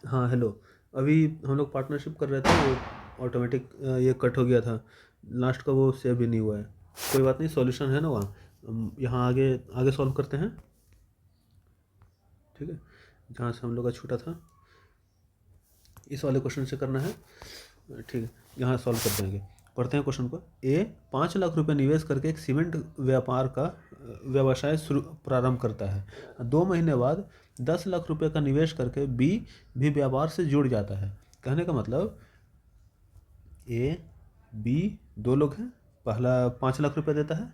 हाँ हेलो। अभी हम लोग पार्टनरशिप कर रहे थे, वो ऑटोमेटिक ये कट हो गया था। लास्ट का वो सेव भी नहीं हुआ है। कोई बात नहीं, सॉल्यूशन है ना वहाँ। यहाँ आगे आगे सॉल्व करते हैं। ठीक है, जहाँ से हम लोग का छूटा था इस वाले क्वेश्चन से करना है। ठीक है, यहाँ सॉल्व कर देंगे। पढ़ते हैं क्वेश्चन को। ए 5 लाख रुपए निवेश करके एक सीमेंट व्यापार का व्यवसाय शुरू प्रारंभ करता है। 2 महीने बाद 10 लाख रुपए का निवेश करके बी भी व्यापार से जुड़ जाता है। कहने का मतलब ए बी दो लोग हैं। पहला 5 लाख रुपए देता है,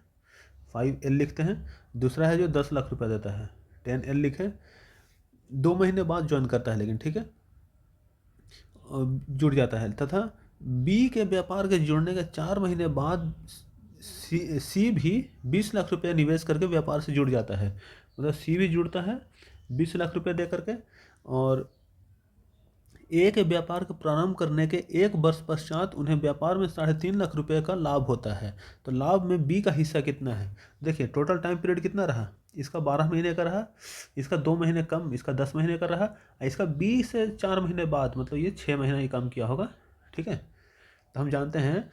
5L लिखते हैं। दूसरा है जो 10 लाख रुपए देता है, 10L लिखे। 2 महीने बाद ज्वाइन करता है लेकिन, ठीक है, जुड़ जाता है। तथा बी के व्यापार के जुड़ने के 4 महीने बाद सी भी 20 लाख रुपये निवेश करके व्यापार से जुड़ जाता है। मतलब सी भी जुड़ता है 20 लाख रुपये दे करके, और ए के व्यापार का प्रारंभ करने के 1 वर्ष पश्चात उन्हें व्यापार में 3.5 लाख रुपये का लाभ होता है। तो लाभ में बी का हिस्सा कितना है? देखिए टोटल टाइम पीरियड कितना रहा, इसका 12 महीने का रहा, इसका 2 महीने कम, इसका 10 महीने का रहा, इसका 4 महीने बाद, मतलब ये 6 महीना ही काम किया होगा। ठीक है, तो हम जानते हैं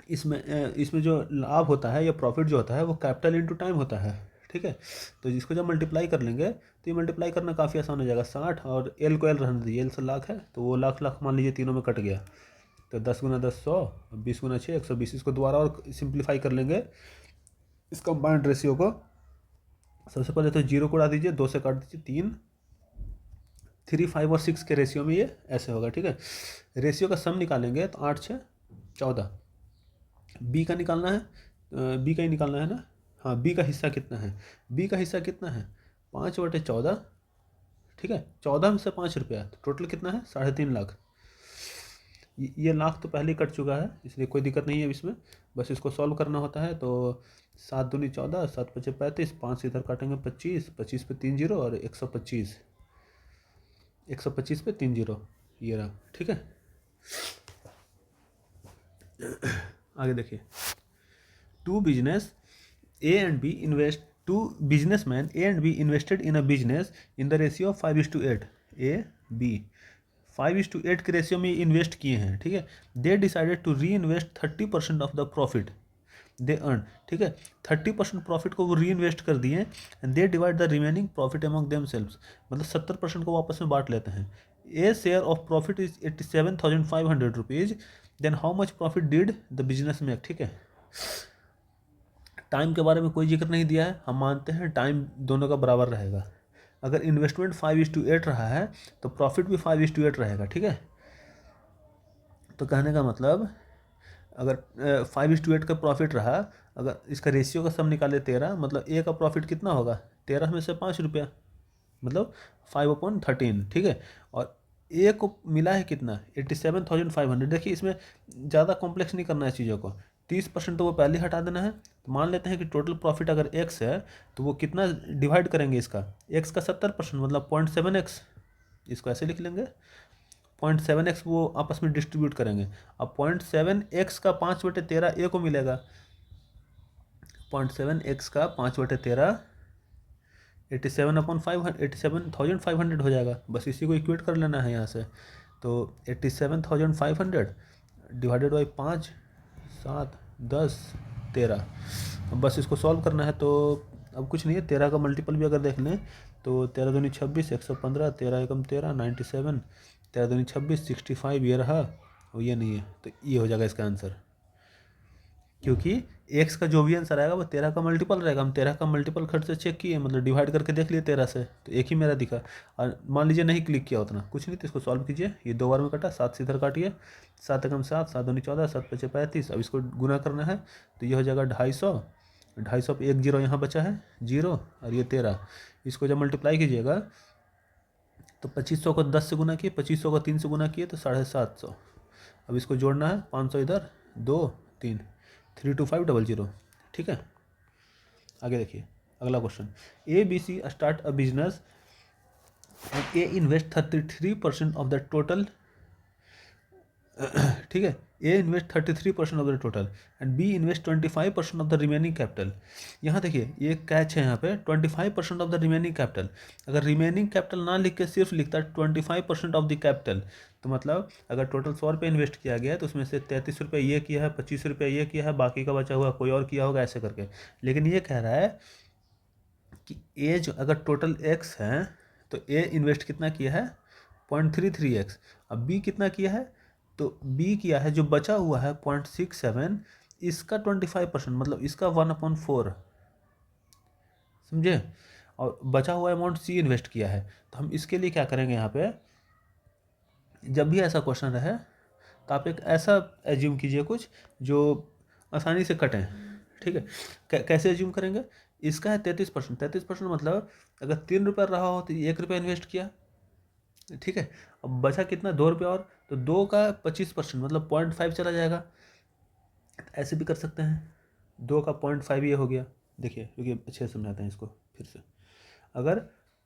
इसमें जो लाभ होता है या प्रॉफिट जो होता है वो कैपिटल इंटू टाइम होता है। ठीक है, तो इसको जब मल्टीप्लाई कर लेंगे तो ये मल्टीप्लाई करना काफ़ी आसान हो जाएगा। 60 और एल को एल रहने दीजिए, एल से लाख है तो वो लाख लाख मान लीजिए तीनों में कट गया। तो 10 × 10 100, 20 × 6 120। इसको दोबारा और सिंप्लीफाई कर लेंगे इस कंबाइंड रेशियो को। सबसे पहले तो 0 को उड़ा दीजिए, 2 से काट दीजिए, 3, 3, 5 और 6 के रेशियो में ये ऐसे होगा। ठीक है, रेशियो का सम निकालेंगे तो 8 6 14। बी का निकालना है, बी का ही निकालना है ना। हाँ, बी का हिस्सा कितना है? बी का हिस्सा कितना है? 5/14। ठीक है, 14 में से 5 रुपया, तो टोटल कितना है? 3.5 लाख। ये लाख तो पहले ही कट चुका है, इसलिए कोई दिक्कत नहीं है इसमें। बस इसको सॉल्व करना होता है। तो 7 दूनी 14, 7 पचे 35, 5 इधर काटेंगे 25, 25 पे 3 जीरो और 125, 125 पे 3 जीरो, ये रहा। ठीक है, आगे देखिए। Two business A and B invest two businessmen A and B invested in a business in the ratio of 5:8। A B 5:8 के रेशियो में इन्वेस्ट किए हैं। ठीक है, they decided to reinvest 30% of the profit they earn. ठीक है, 30% profit को वो री इन्वेस्ट कर दिए and they divide the remaining profit among themselves. मतलब 70% को वापस में बांट लेते हैं। A share of profit is 87,500 rupees. Then how much profit did the business make. ठीक है, टाइम के बारे में कोई जिक्र नहीं दिया है। हम मानते हैं टाइम दोनों का बराबर रहेगा। अगर इन्वेस्टमेंट 5:8 रहा है तो प्रॉफिट भी 5:8 रहेगा। ठीक है, तो कहने का मतलब अगर 5:8 का प्रॉफिट रहा, अगर इसका रेशियो का सम निकाले 13, मतलब ए का प्रॉफिट कितना होगा? 13 में से 5 रुपया, मतलब 5/13। ठीक है, और ए को मिला है कितना? 87,500। देखिए इसमें ज़्यादा कॉम्प्लेक्स नहीं करना है चीज़ों को। 30% तो वो पहले हटा देना है। तो मान लेते हैं कि टोटल प्रॉफिट अगर एक्स है तो वो कितना डिवाइड करेंगे इसका? एक्स का 70%, मतलब 0.7x। इसको ऐसे लिख लेंगे, 0.7x वो आपस में डिस्ट्रीब्यूट करेंगे। अब 0.7x का 5/13 ए को मिलेगा। 0.7x का 5/13 87,500 हो जाएगा। बस इसी को इक्वेट कर लेना है यहाँ से। तो 87,500 डिवाइडेड बाई 5, 7, 10, 13। अब बस इसको सॉल्व करना है। तो अब कुछ नहीं है, 13 का मल्टीपल भी अगर देख लें तो 13 दूनी 26, 115, 13 एकम 13, 97, 13 दूनी 26, 65, ये रहा और ये नहीं है। तो ये हो जाएगा इसका आंसर, क्योंकि एक्स का जो भी आंसर आएगा वो 13 का मल्टीपल रहेगा। हम 13 का मल्टीपल खर्च से चेक किए, मतलब डिवाइड करके देख लिए 13 से, तो एक ही मेरा दिखा। और मान लीजिए नहीं क्लिक किया उतना, कुछ नहीं, तो इसको सॉल्व कीजिए। ये 2 बार में कटा, 7 से इधर काटिए, 7 एकम 7, 7 दूनी 14, 7 पचे 35। अब इसको गुना करना है तो ये हो जाएगा 250। 250 पे 1 जीरो यहाँ बचा है, जीरो, और ये 13। इसको जब मल्टीप्लाई कीजिएगा तो 2500 को 10 से गुना किए, 2500 को 3 से गुना किए तो 750। अब इसको जोड़ना है, 500 इधर, 2 3, 32500। ठीक है, आगे देखिए अगला question. ABC start a business and A invest 33% of the total ठीक है, A invest 33% of the total and B invest 25% of the remaining capital. यहाँ देखिए ये कैच है यहाँ पे 25% ऑफ द रिमेनिंग कैपिटल। अगर रिमेनिंग कैपिटल ना लिख के सिर्फ लिखता 25% ऑफ द कैपिटल, तो मतलब अगर टोटल 100 रुपये इन्वेस्ट किया गया है तो उसमें से 33 रुपये ये किया है, 25 रुपये ये किया है, बाकी का बचा हुआ कोई और किया होगा ऐसे करके। लेकिन ये कह रहा है कि ए जो अगर टोटल एक्स है तो ए इन्वेस्ट कितना किया है 0.33x। अब बी कितना किया है, तो बी किया है जो बचा हुआ है 0.67, इसका 25% मतलब इसका 1/4, समझे। और बचा हुआ अमाउंट सी इन्वेस्ट किया है। तो हम इसके लिए क्या करेंगे, यहाँ पे जब भी ऐसा क्वेश्चन रहे तो आप एक ऐसा एज्यूम कीजिए कुछ जो आसानी से कटें। ठीक है, कैसे एज्यूम करेंगे, इसका है 33%। 33% मतलब अगर 3 रुपये रहा हो तो 1 रुपया इन्वेस्ट किया, ठीक है। अब बचा कितना, 2 रुपये और, तो 2 का 25% मतलब 0.5 चला जाएगा। ऐसे भी कर सकते हैं, 2 का 0.5 ये हो गया। देखिए क्योंकि अच्छे से समझाते हैं इसको फिर से। अगर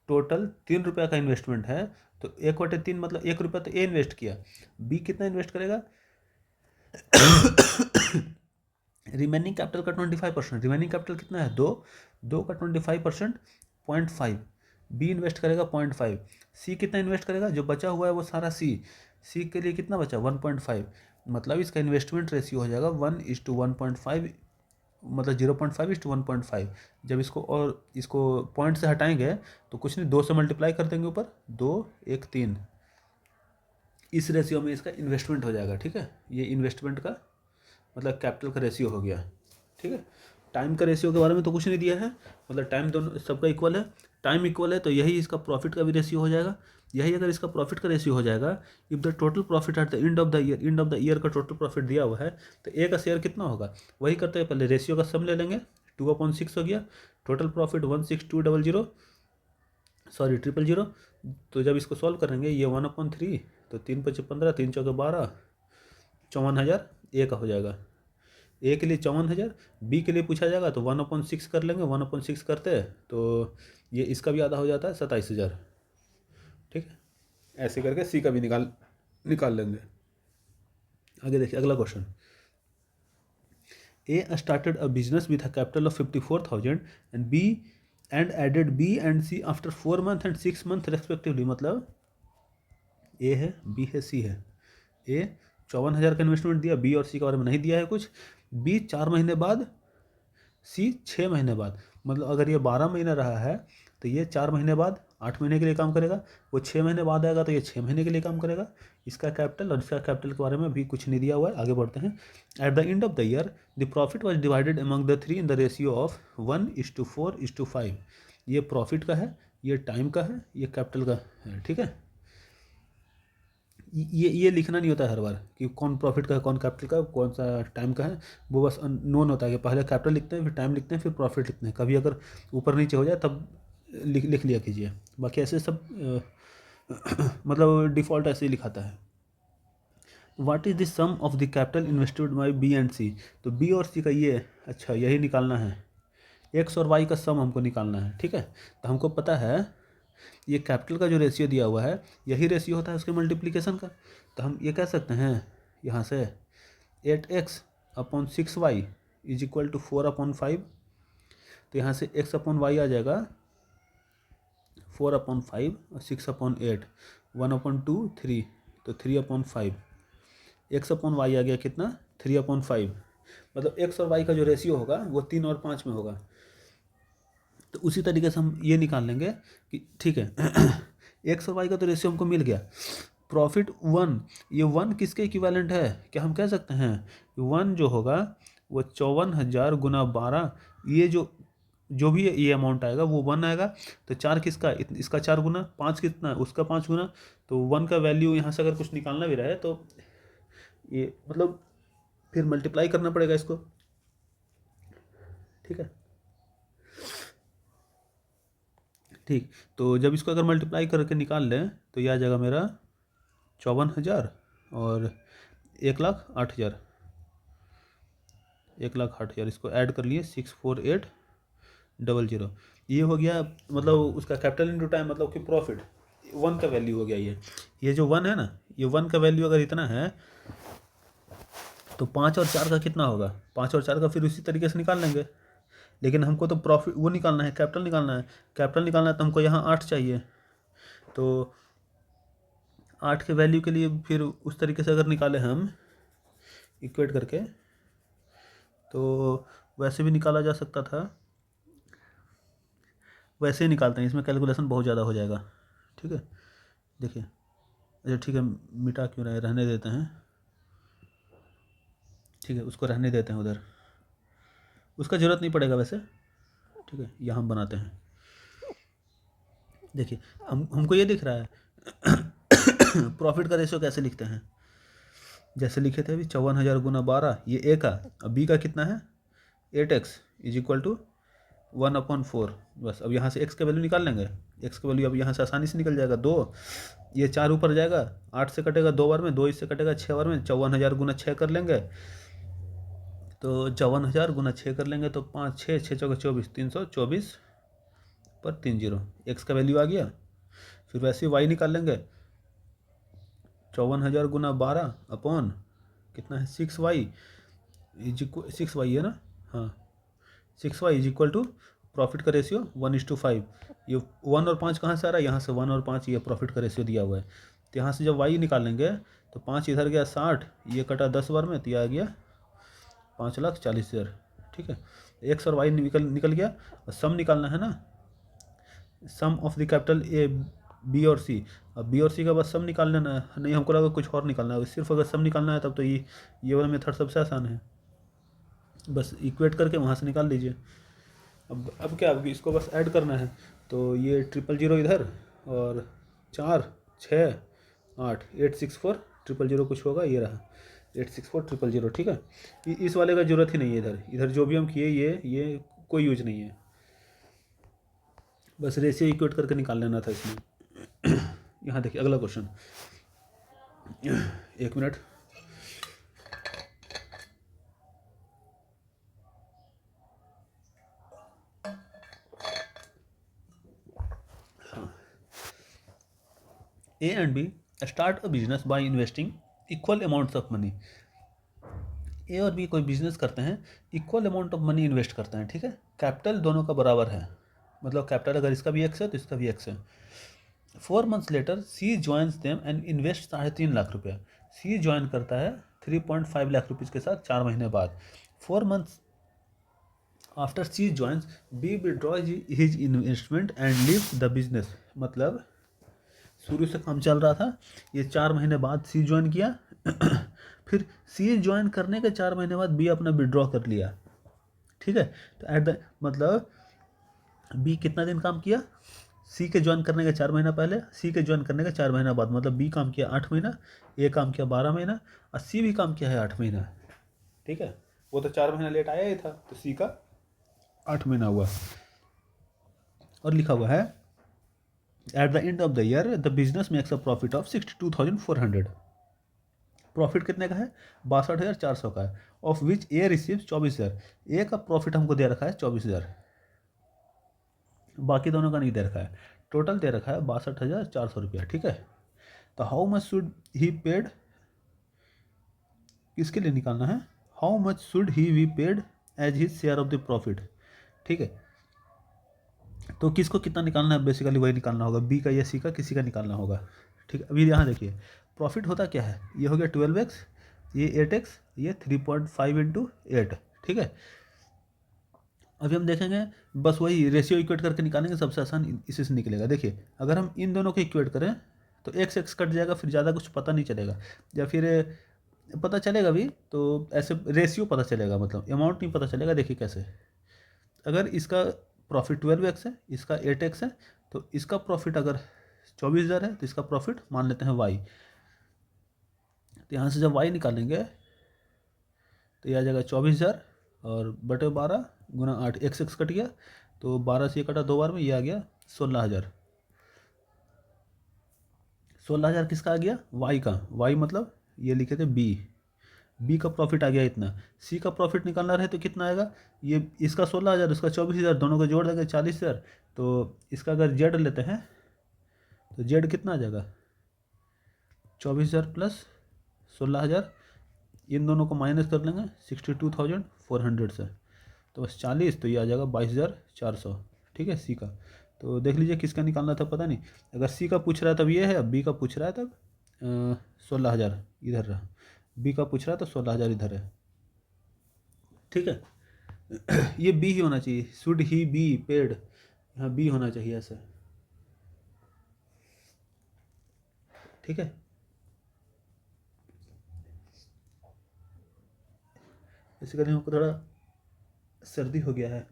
टोटल 3 रुपये का इन्वेस्टमेंट है तो 1/3 मतलब 1 रुपया तो ए इन्वेस्ट किया, बी कितना इन्वेस्ट करेगा रिमेनिंग कैपिटल का 25%। रिमेनिंग कैपिटल कितना है 2 का 25% 0.5, बी इन्वेस्ट करेगा 0.5, सी कितना इन्वेस्ट करेगा, जो बचा हुआ है वो सारा सी के लिए कितना बचा 1.5, मतलब इसका इन्वेस्टमेंट रेशियो हो जाएगा 1:1.5, मतलब 0.5:1.5। जब इसको पॉइंट से हटाएंगे तो कुछ नहीं, 2 से मल्टीप्लाई कर देंगे ऊपर, 2 1 3, इस रेशियो में इसका इन्वेस्टमेंट हो जाएगा। ठीक है, ये इन्वेस्टमेंट का मतलब कैपिटल का रेशियो हो गया। ठीक है, टाइम का रेशियो के बारे में तो कुछ नहीं दिया है, मतलब टाइम दोनों सबका इक्वल है, टाइम इक्वल है तो यही इसका प्रॉफिट का भी रेशियो हो जाएगा। यही अगर इसका प्रॉफिट का रेशियो हो जाएगा, if the total profit at the end of the year का टोटल प्रॉफिट दिया हुआ है तो ए का शेयर कितना होगा, वही करते हैं पहले रेशियो का सम ले लेंगे, 2/6 हो गया, टोटल प्रॉफिट 16200 सॉरी 000। तो जब इसको सॉल्व करेंगे ये 1/3, तो 3×5 = 15, 3×4 = 12, 54,000 ए का हो जाएगा। ए के लिए 54,000, बी के लिए पूछा जाएगा तो 1/6 कर लेंगे, 1/6 करते हैं तो ये इसका भी आधा हो जाता है 27,000। ठीक है, ऐसे करके सी का भी निकाल लेंगे। आगे देखिए अगला question, A started a business with a capital of 54,000 and B and added B and C after 4 month and 6 month respectively. मतलब ए है, बी है, सी है। ए 54,000 का इन्वेस्टमेंट दिया, बी और सी के बारे में नहीं दिया है कुछ, बी 4 महीने बाद, सी 6 महीने बाद। मतलब अगर ये 12 महीना रहा है तो ये 4 महीने बाद 8 महीने के लिए काम करेगा, वो 6 महीने बाद आएगा तो ये 6 महीने के लिए काम करेगा। इसका कैपिटल और इसका कैपिटल के बारे में अभी कुछ नहीं दिया हुआ है, आगे बढ़ते हैं। Eight the end of the year the profit was divided among the 3 in the ratio of 1:4:5। ये प्रॉफिट का है, ये टाइम का है, ये कैपिटल का है। ठीक है, ये लिखना नहीं होता है हर बार कि कौन प्रॉफिट का है, कौन कैपिटल का, कौन सा टाइम का है, वो बस नोन होता है कि पहले कैपिटल लिखते हैं, फिर टाइम लिखते हैं, फिर प्रॉफिट लिखते हैं। कभी अगर ऊपर नीचे हो जाए तब लिख लिया कीजिए, बाकी ऐसे सब मतलब डिफ़ॉल्ट ऐसे ही लिखाता है। What is the sum of the capital invested by B and C. तो बी और सी का ये, अच्छा यही निकालना है, एक्स और वाई का सम हमको निकालना है। ठीक है, तो हमको पता है ये कैपिटल का जो रेशियो दिया हुआ है यही रेशियो होता है उसके मल्टीप्लिकेशन का। तो हम ये कह सकते हैं यहाँ से 8x/6y = 4/5। तो यहाँ से x/y आ जाएगा 4/5 और 6/8, 1/2 3, तो 3/5। x/y आ गया कितना 3/5। मतलब x और y का जो रेशियो होगा वो 3 और 5 में होगा। तो उसी तरीके से हम ये निकाल लेंगे कि ठीक है एक्स और वाई का तो रेशियो हमको मिल गया, प्रॉफिट 1, ये 1 किसके इक्विवेलेंट है, क्या हम कह सकते हैं 1 जो होगा वो 54,000 × 12, ये जो भी ये अमाउंट आएगा वो 1 आएगा। तो 4 किसका, इसका 4 गुना, 5 कितना, उसका 5 गुना। तो 1 का वैल्यू यहाँ से अगर कुछ निकालना भी रहे तो ये मतलब फिर मल्टीप्लाई करना पड़ेगा इसको। ठीक है, ठीक, तो जब इसको अगर मल्टीप्लाई करके निकाल लें तो यह आ जाएगा मेरा 54,000 और 1,08,000, 1,08,000 इसको ऐड कर लिए 64800। ये हो गया मतलब उसका कैपिटल इनटू टाइम, मतलब कि प्रॉफिट 1 का वैल्यू हो गया। ये जो 1 है ना, ये 1 का वैल्यू अगर इतना है तो 5 और 4 का कितना होगा, 5 और 4 का फिर उसी तरीके से निकाल लेंगे। लेकिन हमको तो प्रॉफिट वो निकालना है, कैपिटल निकालना है। कैपिटल निकालना है तो हमको यहाँ 8 चाहिए। तो 8 के वैल्यू के लिए फिर उस तरीके से अगर निकाले हम इक्वेट करके, तो वैसे भी निकाला जा सकता था, वैसे ही निकालते हैं। इसमें कैलकुलेशन बहुत ज़्यादा हो जाएगा। ठीक है, देखिए, अच्छा ठीक है, मिटा क्यों रहे, रहने देते हैं। ठीक है, उसको रहने देते हैं उधर, उसका ज़रूरत नहीं पड़ेगा वैसे। ठीक है, यहाँ हम बनाते हैं। देखिए, हमको ये दिख रहा है प्रॉफिट का रेशियो कैसे लिखते हैं, जैसे लिखे थे अभी 54,000 गुना 12, ये ए का। अब बी का कितना है, 8x इज इक्वल टू 1/4। बस अब यहाँ से x का वैल्यू निकाल लेंगे। x का वैल्यू अब यहाँ से आसानी से निकल जाएगा, 2, ये 4 ऊपर जाएगा, 8 से कटेगा 2 बार में, 2 इससे कटेगा 6 बार में, 54,000 गुना 6 कर लेंगे। तो 54,000 गुना 6 कर लेंगे तो 5 6 6 चौके 24, 324 पर 30, x का वैल्यू आ गया। फिर वैसे ही y निकाल लेंगे, 54,000 गुना 12 अपॉन कितना है 6y इज इक्वल 6y है ना, हाँ 6y is equal to profit का रेशियो 1:5। ये 1 और 5 कहाँ से आ रहा है, यहाँ से 1 और 5, ये प्रॉफिट का रेशियो दिया हुआ है। तो यहाँ से जब y निकालेंगे तो 5 इधर गया 60, ये कटा 10 बार में, तो ये आ गया 5,40,000। ठीक है, x और y निकल गया। और सम निकालना है ना, sum of the capital A B और सी। अब बी और सी का बस सम निकाल लेना है, नहीं हमको लगा कुछ और निकालना है। सिर्फ अगर सम निकालना है तब तो ये वाला मेथड सबसे आसान है, बस इक्वेट करके वहाँ से निकाल लीजिए। अब क्या, अब इसको बस ऐड करना है। तो ये 000 इधर और 4 6 8 864 000 कुछ होगा, ये रहा 864 000। ठीक है, इस वाले का ज़रूरत ही नहीं है। इधर जो भी हम किए ये कोई यूज नहीं है, बस रेशियो इक्वेट करके निकाल लेना था इसमें। यहाँ देखिए अगला question, 1 minute. A and B start a business by investing equal amounts of money। ए और बी कोई बिजनेस करते हैं, equal amount of money invest करते हैं। ठीक है, कैपिटल दोनों का बराबर है, मतलब कैपिटल अगर इसका भी एक्स है तो इसका भी एक्स है। 4 months later C joins them and invest 3.5 lakh रुपया। सी ज्वाइन करता है 3.5 लाख रुपीज़ के साथ 4 महीने बाद। 4 months after C joins B withdraws his investment and leaves the business. मतलब शुरू से काम चल रहा था, ये 4 महीने बाद सी ज्वाइन किया फिर सी ज्वाइन करने के 4 महीने बाद बी अपना विड्रॉ कर लिया। ठीक है, तो एट द मतलब बी कितना दिन काम किया, सी के ज्वाइन करने के 4 महीना पहले, सी के ज्वाइन करने के 4 महीना बाद, मतलब बी काम किया 8 महीना, ए काम किया 12 महीना और सी भी काम किया है 8 महीना। ठीक है, वो तो 4 महीना लेट आया ही था, तो सी का 8 महीना हुआ। और लिखा हुआ है at the end of the year the business makes a profit of 62,400। Profit कितने का है, 62,400 का है। Of which A receive 24,000। ए का प्रॉफिट हमको दे रखा है 24,000, बाकी दोनों का नहीं दे रखा है। टोटल दे रखा है 62,400 रुपया। ठीक है, तो how much should he paid, किसके लिए निकालना है, how much should he be paid as his share of the profit. ठीक है, तो किसको कितना निकालना है, बेसिकली वही निकालना होगा, बी का या सी का, किसी का निकालना होगा। ठीक है, अभी यहाँ देखिए प्रॉफिट होता क्या है, ये हो गया 12x, ये 8x, ये 3.5 इंटू 8। ठीक है, अभी हम देखेंगे बस वही रेशियो इक्वेट करके निकालेंगे, सबसे आसान इसी से निकलेगा। देखिए अगर हम इन दोनों को इक्वेट करें तो x कट जाएगा, फिर ज़्यादा कुछ पता नहीं चलेगा, या फिर पता चलेगा भी तो ऐसे रेशियो पता चलेगा, मतलब अमाउंट नहीं पता चलेगा। देखिए कैसे, अगर इसका प्रॉफिट 12x है, इसका 8x है, तो इसका प्रॉफिट अगर 24,000 है तो इसका प्रॉफिट मान लेते हैं y। तो यहाँ से जब y निकालेंगे तो यह आ जाएगा 24,000 और बटे 12 गुना 8, x कट गया, तो 12 से ये कटा 2 बार में, ये आ गया 16,000। 16,000 किसका आ गया, y का, y मतलब ये लिखे थे बी का प्रॉफिट आ गया इतना। सी का प्रॉफिट निकालना रहे तो कितना आएगा, ये इसका 16,000, इसका 24,000, दोनों को जोड़ देंगे 40,000। तो इसका अगर जेड लेते हैं तो जेड कितना आ जाएगा, 24,000 प्लस 16,000 इन दोनों को माइनस कर लेंगे 62,400 से, तो बस 40, तो ये आ जाएगा 22,400। ठीक है, सी का। तो देख लीजिए किसका निकालना था पता नहीं, अगर सी का पूछ रहा है तब ये है, अब बी का पूछ रहा है तब 16,000 इधर रहा, बी का पूछ रहा है तो 16,000 इधर है। ठीक है ये बी ही होना चाहिए, शुड ही बी पेड, यहाँ बी होना चाहिए ऐसे। ठीक है, इसी करके हमको थोड़ा सर्दी हो गया है।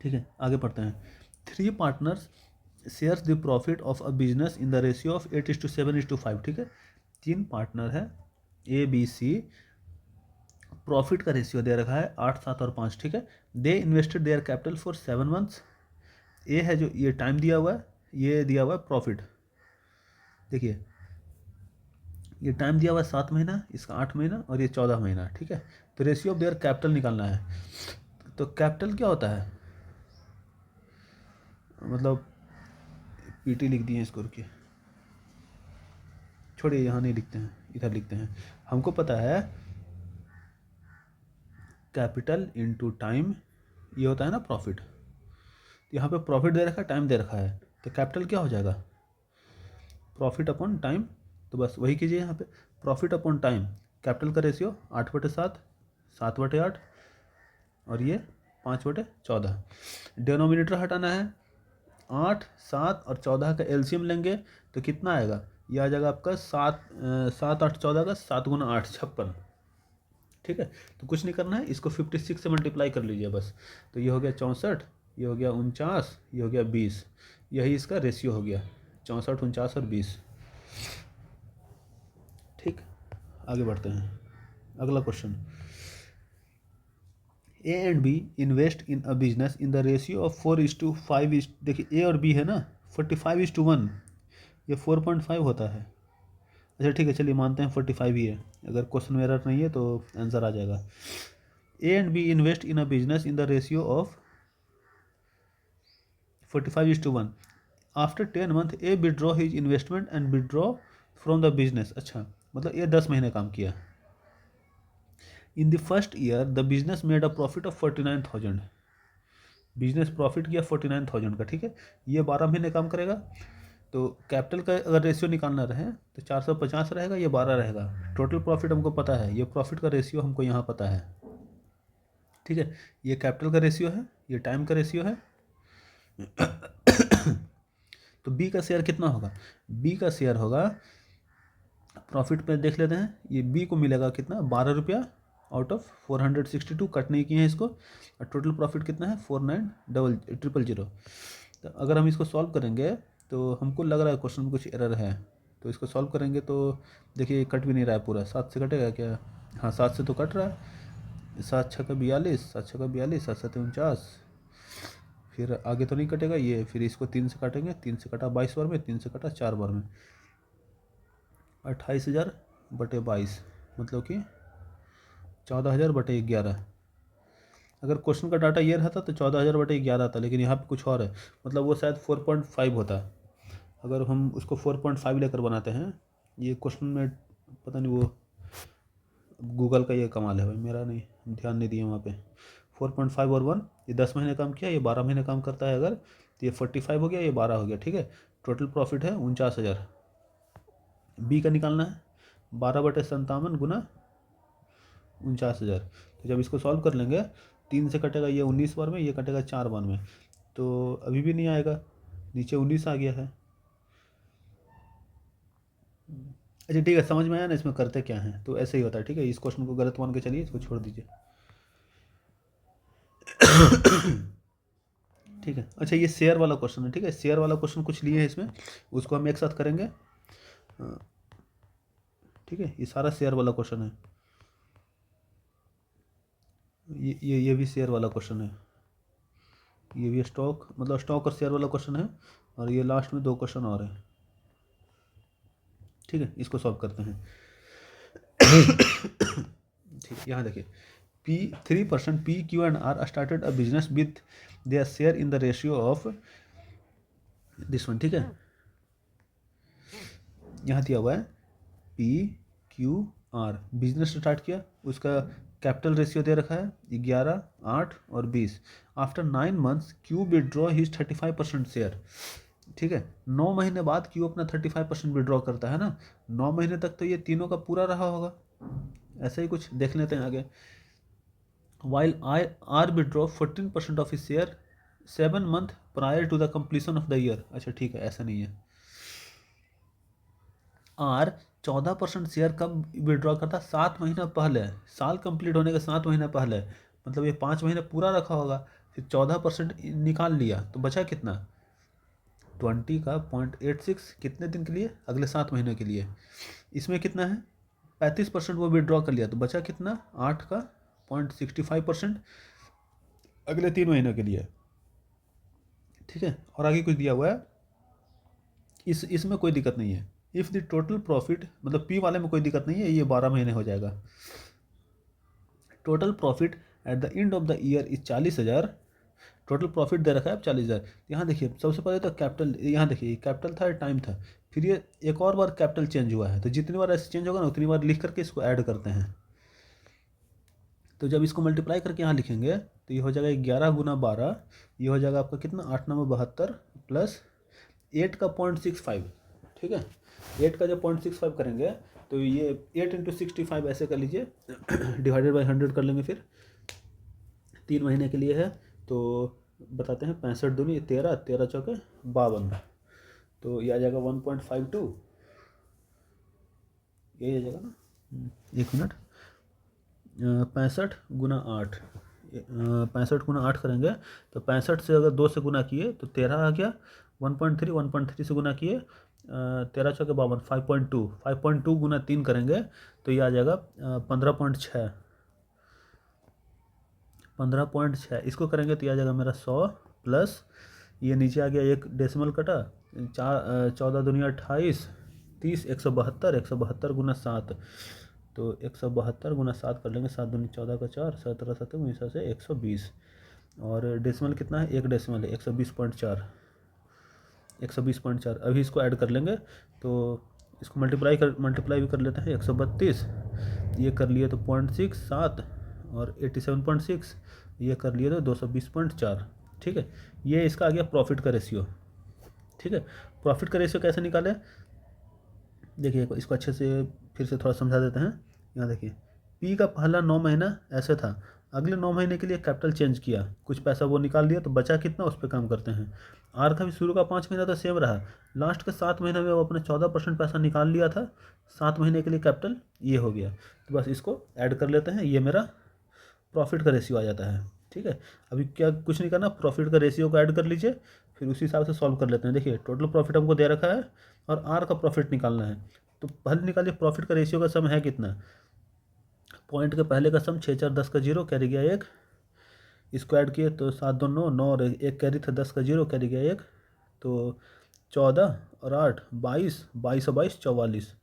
ठीक है, आगे पढ़ते हैं। 3 partners shares the profit of a business in the ratio of 8:7:5। ठीक है, 3 पार्टनर है ए बी सी, प्रॉफिट का रेशियो दे रखा है 8, 7 और 5। ठीक है, they invested their capital for 7 months. A है जो ये टाइम दिया हुआ है, ये दिया हुआ है प्रॉफिट। देखिए ये टाइम दिया हुआ है 7 महीना, इसका 8 महीना और ये 14 महीना। ठीक है, तो रेशियो ऑफ देयर कैपिटल निकालना है। तो कैपिटल क्या होता है, मतलब पीटी लिख दिए इसको, रुकिए छोड़िए, यहाँ नहीं लिखते हैं, इधर लिखते हैं। हमको पता है कैपिटल इनटू टाइम, ये होता है ना प्रॉफिट। यहाँ पे प्रॉफिट दे रखा है, टाइम दे रखा है, तो कैपिटल क्या हो जाएगा, प्रॉफिट अपॉन टाइम। तो बस वही कीजिए यहाँ पे, प्रॉफिट अपॉन टाइम, कैपिटल का रेशियो 8/7, 7/8 और ये 5/14। डिनोमिनेटर हटाना है, 8, 7 और 14 का एलसीएम लेंगे तो कितना आएगा, ये आ जाएगा आपका 7, 8, 14 का 7 × 8 56। ठीक है, तो कुछ नहीं करना है, इसको 56 से मल्टीप्लाई कर लीजिए बस। तो ये हो गया 64, ये हो गया 49, ये हो गया 20, यही इसका रेशियो हो गया 64, 49 और 20। ठीक, आगे बढ़ते हैं, अगला question. A and B invest in a business in the ratio of 4:5। देखिए ए और बी है ना, 45:1, ये 4.5 होता है। अच्छा ठीक है, चलिए मानते हैं 45 ही है, अगर क्वेश्चन में एरर नहीं है तो आंसर आ जाएगा। A and B invest in a business in the ratio of 45:1। After 10 month A withdraw his investment and withdraw from the business. अच्छा, मतलब ये 10 महीने काम किया। In the first year the business made a profit of 49,000, business profit किया 49,000 का। ठीक है, ये 12 महीने काम करेगा। तो कैपिटल का अगर रेशियो निकालना रहे तो 450 रहेगा, ये 12 रहेगा। टोटल प्रॉफिट हमको पता है, ये प्रॉफिट का रेशियो हमको यहाँ पता है। ठीक है, ये कैपिटल का रेशियो है, ये टाइम का रेशियो है। तो बी का शेयर कितना होगा, बी का शेयर होगा, प्रॉफिट पे देख लेते हैं, ये बी को मिलेगा कितना, 12 रुपया आउट ऑफ 462, कट नहीं किए हैं इसको, और टोटल प्रॉफिट कितना है 49,000। तो अगर हम इसको सॉल्व करेंगे तो हमको लग रहा है क्वेश्चन में कुछ एरर है, तो इसको सॉल्व करेंगे तो देखिए कट भी नहीं रहा है पूरा, 7 से कटेगा क्या, हाँ 7 से तो कट रहा है, 7 6 का 42, 7 6 का 42, 7 7 49, फिर आगे तो नहीं कटेगा ये, फिर इसको 3 से काटेंगे, 3 से कटा 22 बार में, 3 से कटा 4 बार में, 28,000/22, मतलब कि 14,000/11। अगर क्वेश्चन का डाटा ये रहता तो 14,000/11 आता, लेकिन यहाँ पे कुछ और है, मतलब वो शायद 4.5 होता। अगर हम उसको 4.5 लेकर बनाते हैं, ये क्वेश्चन में पता नहीं, वो गूगल का ये कमाल है भाई, मेरा नहीं, ध्यान नहीं दिए वहाँ पे। 4.5 और 1, ये 10 महीने काम किया, ये 12 महीने काम करता है अगर, तो ये 45 हो गया, ये 12 हो गया। ठीक है, टोटल प्रॉफिट है 49,000। बी का निकालना है 12/57 गुना 49,000। तो जब इसको सॉल्व कर लेंगे, 3 से कटेगा ये 19 बार में, ये कटेगा 4 बार में, तो अभी भी नहीं आएगा, नीचे 19 आ गया है। अच्छा ठीक है, समझ में आया ना इसमें करते क्या है, तो ऐसे ही होता है। ठीक है, इस क्वेश्चन को गलत मान के चलिए, इसको छोड़ दीजिए। ठीक है, अच्छा ये शेयर वाला क्वेश्चन है। ठीक है, शेयर वाला क्वेश्चन कुछ लिए है इसमें, उसको हम एक साथ करेंगे। ठीक है, ये सारा शेयर वाला क्वेश्चन है, ये भी शेयर वाला क्वेश्चन है, ये भी स्टॉक, मतलब स्टॉक और शेयर वाला क्वेश्चन है, और ये लास्ट में 2 क्वेश्चन और हैं। ठीक है, इसको सॉल्व करते हैं। ठीक, यहाँ देखिए, P 3% P Q and R started a business with their share in the ratio of this one, ठीक है। यहाँ दिया हुआ है PQR, बिजनेस स्टार्ट किया, उसका कैपिटल रेशियो दे रखा है 11, 8 और 20। After 9 months Q withdraw his 35% share, ठीक है। 9 महीने बाद Q अपना 35% विड्रॉ करता है ना, 9 महीने तक तो ये तीनों का पूरा रहा होगा। ऐसा ही कुछ देख लेते हैं आगे। While R withdraw 14% of his share 7 month prior to the completion of the year. अच्छा ठीक है, ऐसा नहीं है। R 14% शेयर कब विड्रॉ करता? 7 महीना पहले, साल कंप्लीट होने के 7 महीना पहले, मतलब ये 5 महीने पूरा रखा होगा, फिर 14% निकाल लिया तो बचा कितना? 20 का 0.86 कितने दिन के लिए? अगले 7 महीने के लिए। इसमें कितना है? 35% वो विड्रॉ कर लिया तो बचा कितना? 8 का 0.65% अगले 3 महीनों के लिए, ठीक है। और आगे कुछ दिया हुआ है, इसमें कोई दिक्कत नहीं है। इफ़ द टोटल प्रॉफिट, मतलब पी वाले में कोई दिक्कत नहीं है, ये 12 महीने हो जाएगा। Total profit at the end of the year is 40,000। Total profit दे रखा है अब 40,000। यहाँ देखिए सबसे पहले तो कैपिटल, यहाँ देखिए कैपिटल था, टाइम था, फिर ये एक और बार कैपिटल चेंज हुआ है, तो जितनी बार ऐसे चेंज होगा ना उतनी बार लिख करके इसको ऐड करते हैं। तो जब इसको मल्टीप्लाई करके यहाँ लिखेंगे तो ये हो जाएगा 11 गुना 12, ये हो जाएगा आपका कितना? 8 9 72 प्लस 8 का 0.65, ठीक है। 8 का जब 0.65 करेंगे तो ये 8 इंटू 65 ऐसे कर लीजिए, डिवाइडेड बाई 100 कर लेंगे, फिर 3 महीने के लिए है तो बताते हैं, 65 दूनी 13, 13 चौके 52, तो ये आ जाएगा 1.52, यही आ जाएगा ना। एक मिनट, 65 गुना 8, 65 गुना 8 करेंगे तो 65 से अगर 2 से गुना किए तो 13 आ गया, 1.3, 1.3 से गुना किए 13 चौके 52, 5.2, 5.2 गुना 3 करेंगे तो ये आ जाएगा 15.6, 15.6। इसको करेंगे तो ये आ जाएगा मेरा 100 प्लस, ये नीचे आ गया एक डेसिमल कटा, 14 दुनिया 28, 30, 172, 172 गुना 7, तो 172 गुना 7 कर लेंगे, 7 दूनी 14 का 4, 17 7 हिसाब से 120, और डेसिमल कितना है? एक डेसिमल है, 120.4, 120.4। अभी इसको ऐड कर लेंगे तो इसको मल्टीप्लाई भी कर लेते हैं, 132 ये कर लिए तो 0.6 7 और 87.6 ये कर लिए तो 220.4, ठीक है। ये इसका आ गया प्रॉफिट का रेशियो, ठीक है। प्रॉफिट का रेशियो कैसे निकालें? देखिए इसको अच्छे से फिर से थोड़ा समझा देते हैं। यहाँ देखिए पी का पहला 9 महीना ऐसे था, अगले 9 महीने के लिए कैपिटल चेंज किया, कुछ पैसा वो निकाल दिया तो बचा कितना, उस पर काम करते हैं। आर का भी शुरू का 5 महीना तो सेम रहा, लास्ट के 7 महीने में वो अपने 14% पैसा निकाल लिया था, 7 महीने के लिए कैपिटल ये हो गया, तो बस इसको ऐड कर लेते हैं, ये मेरा प्रॉफिट का रेशियो आ जाता है, ठीक है। अभी क्या कुछ नहीं करना, प्रॉफिट का रेशियो को ऐड कर लीजिए, फिर उसी हिसाब से सॉल्व कर लेते हैं। देखिए टोटल प्रॉफिट हमको दे रखा है और आर का प्रॉफिट निकालना है, तो पहले निकालिए प्रॉफिट का रेशियो का सम है कितना? पॉइंट के पहले का सम 6 4 10 का 0 कैरी गया 1, इसको ऐड किए तो 7 2 9 9 और एक कैरी था 10 का 0 कैरी गया 1, तो 14 और 8 22, 22 और 22 44,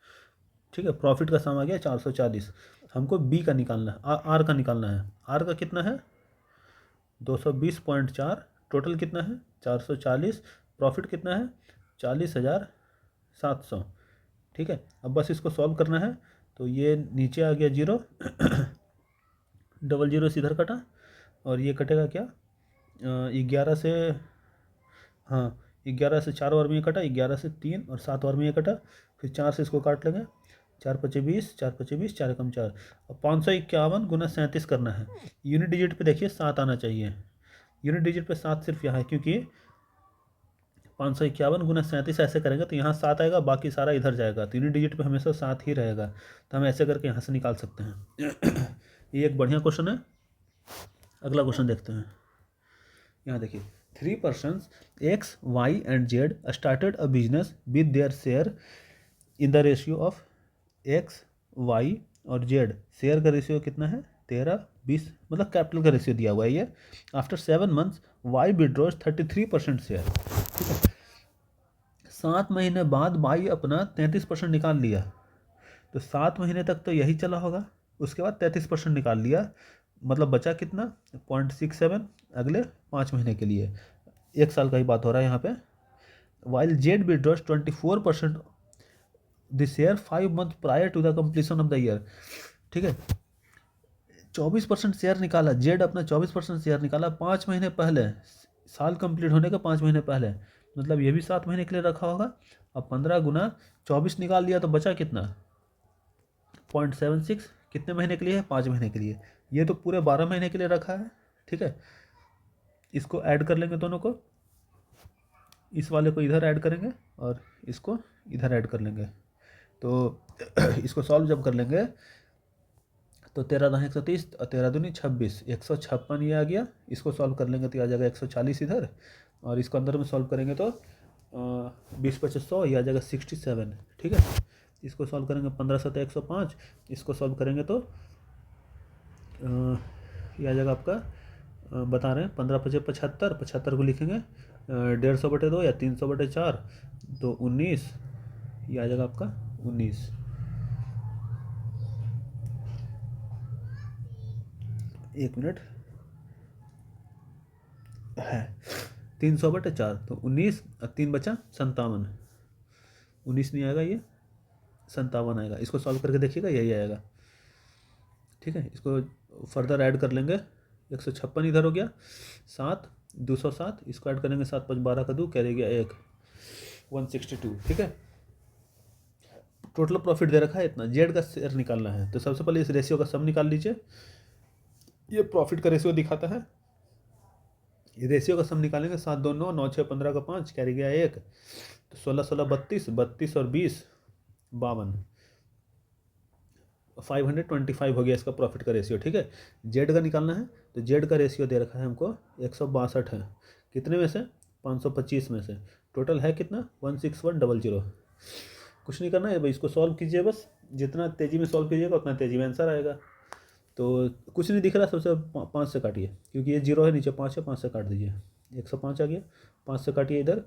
ठीक है। प्रॉफिट का सम आ गया 440। हमको बी का निकालना है, आर का निकालना है। आर का कितना है? 220.4, टोटल कितना है? 440, प्रॉफिट कितना है? 40,700, ठीक है। अब बस इसको सॉल्व करना है, तो ये नीचे आ गया 0, डबल 0 इधर कटा, और ये कटेगा क्या? 11 से, हाँ 11 से 4 बार में ये कटा, 11 से 3 और 7 बार में ये कटा, फिर 4 से इसको काट लेंगे, 4 पचे 20, 4 पचे 20, 4 कम 4, अब 551 गुना 37 करना है। यूनिट डिजिट पे देखिए 7 आना चाहिए, यूनिट डिजिट पे 7 सिर्फ यहाँ है, क्योंकि 551 गुना 37 ऐसे करेंगे तो यहाँ 7 आएगा, बाकी सारा इधर जाएगा, तो यूनिट डिजिट पे हमेशा 7 ही रहेगा, तो हम ऐसे करके यहाँ से निकाल सकते हैं। ये एक बढ़िया क्वेश्चन है। अगला क्वेश्चन देखते हैं। यहाँ देखिए 3 persons X, Y and Z started a business with their share in the ratio of X, Y और Z। शेयर का रेशियो कितना है? 13 20, मतलब कैपिटल का रेशियो दिया हुआ है ये। After 7 months Y withdraws 33% share, ठीक है। 7 महीने बाद Y अपना 33% निकाल लिया, तो 7 महीने तक तो यही चला होगा, उसके बाद 33% निकाल लिया, मतलब बचा कितना? 0.67 अगले 5 महीने के लिए, 1 साल का ही बात हो रहा है यहाँ पे। While Z withdraws 24% the share 5 month prior to the completion of the year. ठीक है, 24% शेयर निकाला, जेड अपना 24% शेयर निकाला 5 महीने पहले, साल कंप्लीट होने के 5 महीने पहले, मतलब ये भी 7 महीने के लिए रखा होगा। अब 15 गुना 24 निकाल दिया तो बचा कितना, 0.76, कितने महीने के लिए है, 5 महीने के लिए। ये तो पूरे 12 महीने के लिए रखा है। ठीक है, इसको ऐड कर लेंगे दोनों को, इस वाले को इधर ऐड करेंगे और इसको इधर ऐड कर लेंगे। तो इसको सॉल्व जब कर लेंगे तो 13×130 और 13×2=26, 156 ये आ गया। इसको सॉल्व कर लेंगे तो ये आ जाएगा 140 इधर, और इसको अंदर में सॉल्व करेंगे तो 20×5=100, ये आ जाएगा 67। ठीक है, इसको सॉल्व करेंगे 15×7=105, इसको सॉल्व करेंगे तो ये आ जाएगा आपका, बता रहे हैं 15×5=75, 75 को लिखेंगे 150/2 या 300/4 तो 19, ये आ जाएगा आपका 19। एक मिनट है, 300/4 तो 19 और 3 बचा 57, 19 नहीं आएगा, ये 57 आएगा। इसको सॉल्व करके देखिएगा यही आएगा। ठीक है, इसको फर्दर ऐड कर लेंगे, 156 इधर हो गया, 7 207, इसको ऐड करेंगे 7×5=12 का 2, कैरी गया 1, 162। ठीक है, टोटल प्रॉफिट दे रखा है इतना, जेड का शेयर निकालना है। तो सबसे पहले इस रेशियो का सम निकाल लीजिए, ये प्रॉफिट का रेशियो दिखाता है। ये रेशियो का सम निकालेंगे, 7 2 9 9 6 15 का 5, कैरी गया 1, तो 16 16 32, 32 और 20 52, 525 हो गया इसका प्रॉफिट का रेशियो। ठीक है, जेड का निकालना है, तो जेड का रेशियो दे रखा है हमको 162 है, कितने में से, 525 में से, टोटल है कितना 16100। कुछ नहीं करना है भाई, इसको सॉल्व कीजिए बस, जितना तेज़ी में सॉल्व कीजिएगा उतना तेज़ी में आंसर आएगा। तो कुछ नहीं दिख रहा, सबसे 5 से काटिए, क्योंकि ये 0 है, नीचे 5 है, 5 से काट दीजिए, 105 आ गया, 5 से काटिए इधर।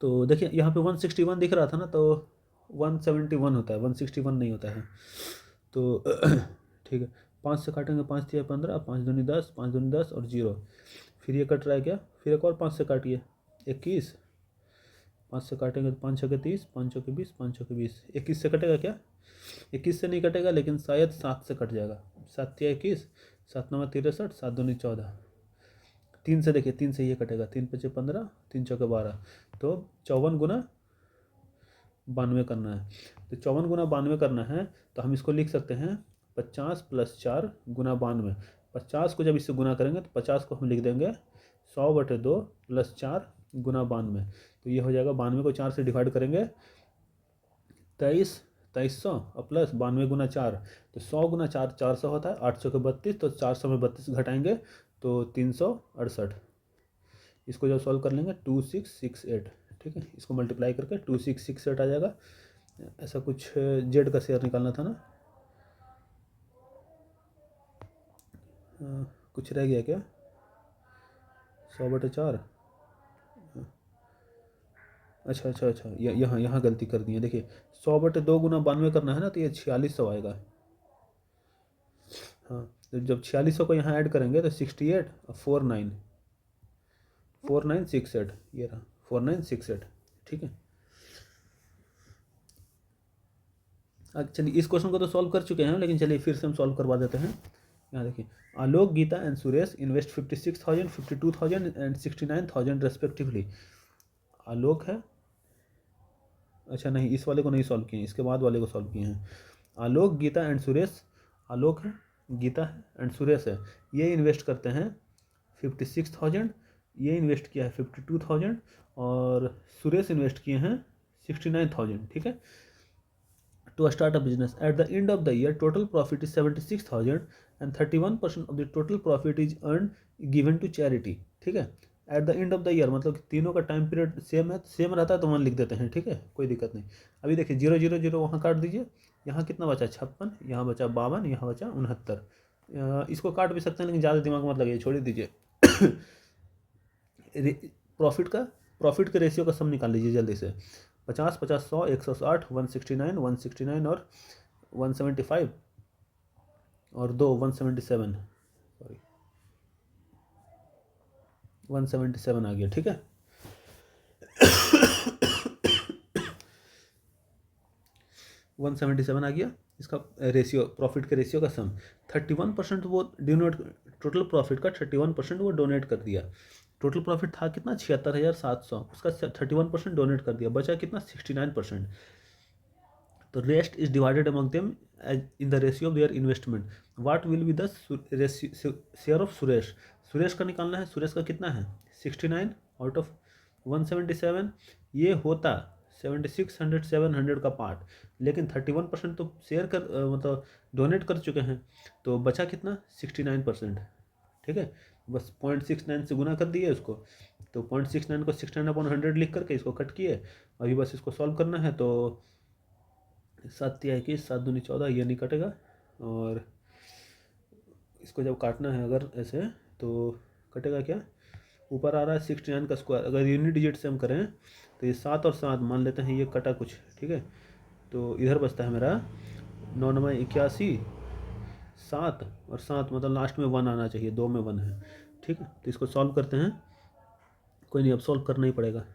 तो देखिए यहाँ पे 161 दिख रहा था ना, तो 171 होता है, 161 नहीं होता है। तो ठीक है, 5 से काटेंगे, 5 3 15, 5 दूनी 10, 5 दूनी 10 और 0, फिर ये कट रहा है क्या, फिर एक और 5 से काटिए 21, 5 से काटेंगे तो 5 6 30, 5 6 20, 5 6 20, 21 से कटेगा क्या, 21 से नहीं कटेगा, लेकिन शायद 7 से कट जाएगा, 7 3 21, 7 9 63, 7 दूनी 14, 3 से देखिए, 3 से ये कटेगा, 3 5 15, 3 6 12, तो 54×92 करना है। तो 54×92 करना है, तो हम इसको लिख सकते हैं 50 + 4 × 92। 50 को जब इससे गुना करेंगे तो 50 को हम लिख देंगे 100/2 + 4 × 92, तो ये हो जाएगा 92 को 4 से डिवाइड करेंगे 2300 और प्लस 92×4, तो 100×4 400 होता है, 800 के 32, तो 400 में 32 घटाएंगे तो 368। इसको जब सॉल्व कर लेंगे 2668। ठीक है, इसको मल्टीप्लाई करके 2668 आ जाएगा। ऐसा कुछ जेड का शेयर निकालना था ना, कुछ रह गया क्या, 100/4, अच्छा, यहाँ गलती कर दी है। देखिए 100/2 × 92 करना है ना, तो ये 4600 आएगा। हाँ, तो जब 4600 को यहाँ ऐड करेंगे तो 68 और 4968, ये रहा 4968। ठीक है, चलिए इस क्वेश्चन को तो सॉल्व कर चुके हैं, लेकिन चलिए फिर से हम सॉल्व करवा देते हैं। यहाँ देखिए, Alok, Geeta and Suresh invest 56,000, 52,000 and 69,000 respectively. Alok है, अच्छा नहीं, इस वाले को नहीं सॉल्व किए हैं, इसके बाद वाले को सॉल्व किए हैं। आलोक, गीता एंड सुरेश, आलोक है, गीता है एंड सुरेश है, ये इन्वेस्ट करते हैं 56,000, ये इन्वेस्ट किया है 52,000 और सुरेश इन्वेस्ट किए हैं 69,000। ठीक है, to start a business at the end of the year total profit is 76,000 and 31% of the total profit is earn given to charity. ठीक है, at the end of the year मतलब कि तीनों का टाइम पीरियड सेम है, same रहता है तो वहाँ लिख देते हैं। ठीक है, कोई दिक्कत नहीं। अभी देखिए 0 0 0 वहाँ काट दीजिए, यहाँ कितना बचा 56, यहाँ बचा 52, यहाँ बचा 69। इसको काट भी सकते हैं, लेकिन ज़्यादा दिमाग मत लगाइए, छोड़ दीजिए। प्रॉफिट के रेशियो का सम निकाल लीजिए जल्दी से। 50 50 100 160 169 169 और 175 और 2 177, सॉरी 177 आ गया। ठीक है, 177 आ गया इसका रेशियो, प्रॉफिट के रेशियो का सम। 31% वो डोनेट, टोटल प्रॉफिट का 31% वो डोनेट कर दिया। टोटल प्रॉफिट था कितना 76,700, उसका 31% डोनेट कर दिया, बचा कितना 69%। तो rest is divided among them in the ratio of their investment. What will be the share of Suresh? Suresh का निकालना है, सुरेश का कितना है 69 आउट ऑफ 177, ये होता 7600 700 का पार्ट, लेकिन 31% तो शेयर कर मतलब डोनेट कर चुके हैं, तो बचा कितना 69%। ठीक है, बस 0.69 से गुना कर दिए उसको, तो 0.69 को 69/100 लिख करके इसको कट किए। अभी बस इसको सॉल्व करना है, तो 7×21 7×2 14, ये नहीं कटेगा, और इसको जब काटना है अगर ऐसे तो कटेगा क्या, ऊपर आ रहा है 69 का स्क्वायर, अगर यूनिट डिजिट से हम करें तो ये 7 और 7 मान लेते हैं, ये कटा कुछ, ठीक है, तो इधर बचता है मेरा 9×9 = 81, 7 और 7 मतलब लास्ट में 1 आना चाहिए, 2 में 1 है। ठीक है, तो इसको सॉल्व करते हैं, कोई नहीं अब सॉल्व करना ही पड़ेगा।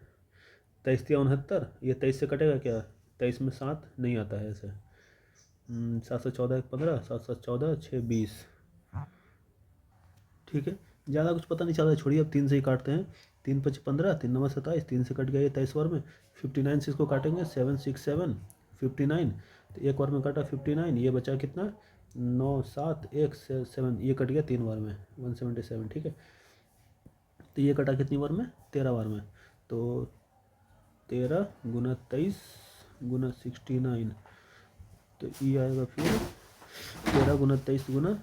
23×3 ये 23 से कटेगा क्या, 23 में 7 नहीं आता है ऐसे, 7 से 14 1 15, 7 7 14 6 20। ठीक है, ज़्यादा कुछ पता नहीं चल रहा है, छोड़िए अब 3 से ही काटते हैं। 3×5 15, 3×9 27, 3 से कट गया ये 23 बार में। 59 से इसको काटेंगे, 7 6 7 59, तो एक बार में काटा 59, ये बचा कितना 9 7 1 7, ये कट गया 3 बार में 177। ठीक है, तो ये कटा कितनी बार में 13 बार में, तो 13×23×69, तो ये आएगा फिर 13×23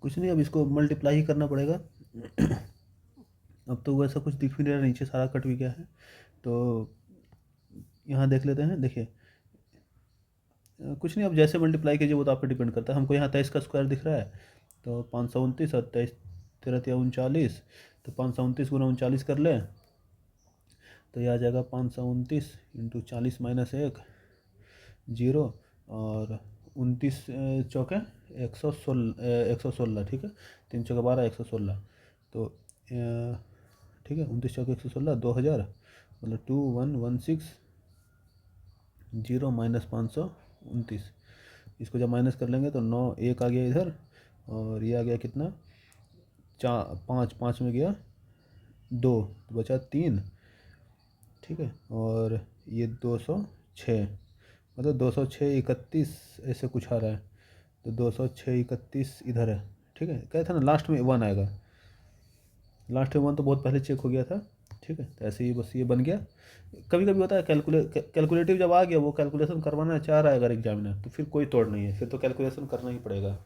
कुछ नहीं, अब इसको मल्टीप्लाई ही करना पड़ेगा। अब तो वैसा कुछ दिख भी नहीं रहा, नीचे सारा कट भी गया है, तो यहाँ देख लेते हैं। देखिए कुछ नहीं, अब जैसे मल्टीप्लाई कीजिए वो तो आप पे डिपेंड करता है। हमको यहाँ 23 का स्क्वायर दिख रहा है, तो 529 और 23 13×3 = 39, तो 529 × 39 कर लें तो यह आ जाएगा 529 × 40 - 1 0, और 29 चौके 116, ठीक है, 3 चौके 12 116, तो ठीक है 29 चौके 116 2000, मतलब 2116 0 - 529। इसको जब माइनस कर लेंगे तो 9 1 आ गया इधर, और ये आ गया कितना 4 5 में गया 2, तो बचा 3। ठीक है, और ये 206, मतलब 206 31 ऐसे कुछ आ रहा है, तो 206 31 इधर है। ठीक है, क्या था ना लास्ट में 1 आएगा, लास्ट में 1 तो बहुत पहले चेक हो गया था। ठीक है, तो ऐसे ही बस ये बन गया। कभी कभी होता है कैलकुलेटिव जब आ गया, वो कैलकुलेशन करवाना चाह रहा है अगर एग्जामिनर, तो फिर कोई तोड़ नहीं है, फिर तो कैलकुलेशन करना ही पड़ेगा,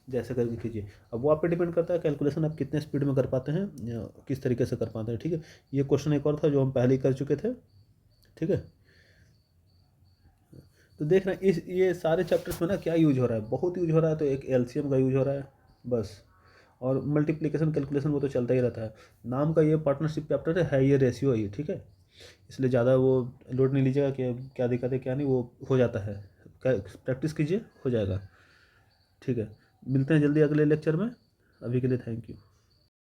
जैसे करके कीजिए। अब वो आप पे डिपेंड करता है कैलकुलेशन आप कितने स्पीड में कर पाते हैं या किस तरीके से कर पाते हैं। ठीक है, ये क्वेश्चन एक और था जो हम पहले ही कर चुके थे। ठीक है, तो देखना इस ये सारे चैप्टर्स में ना क्या यूज हो रहा है, बहुत यूज हो रहा है, तो एक एलसीएम का यूज हो रहा है बस, और मल्टीप्लिकेशन कैलकुलेशन वो तो चलता ही रहता है। नाम का ये पार्टनरशिप चैप्टर है, ये रेशियो है ये। ठीक है, इसलिए ज़्यादा वो लोड नहीं लीजिएगा कि क्या दिक्कत है क्या नहीं, वो हो जाता है, प्रैक्टिस कीजिए हो जाएगा। ठीक है, मिलते हैं जल्दी अगले लेक्चर में, अभी के लिए थैंक यू।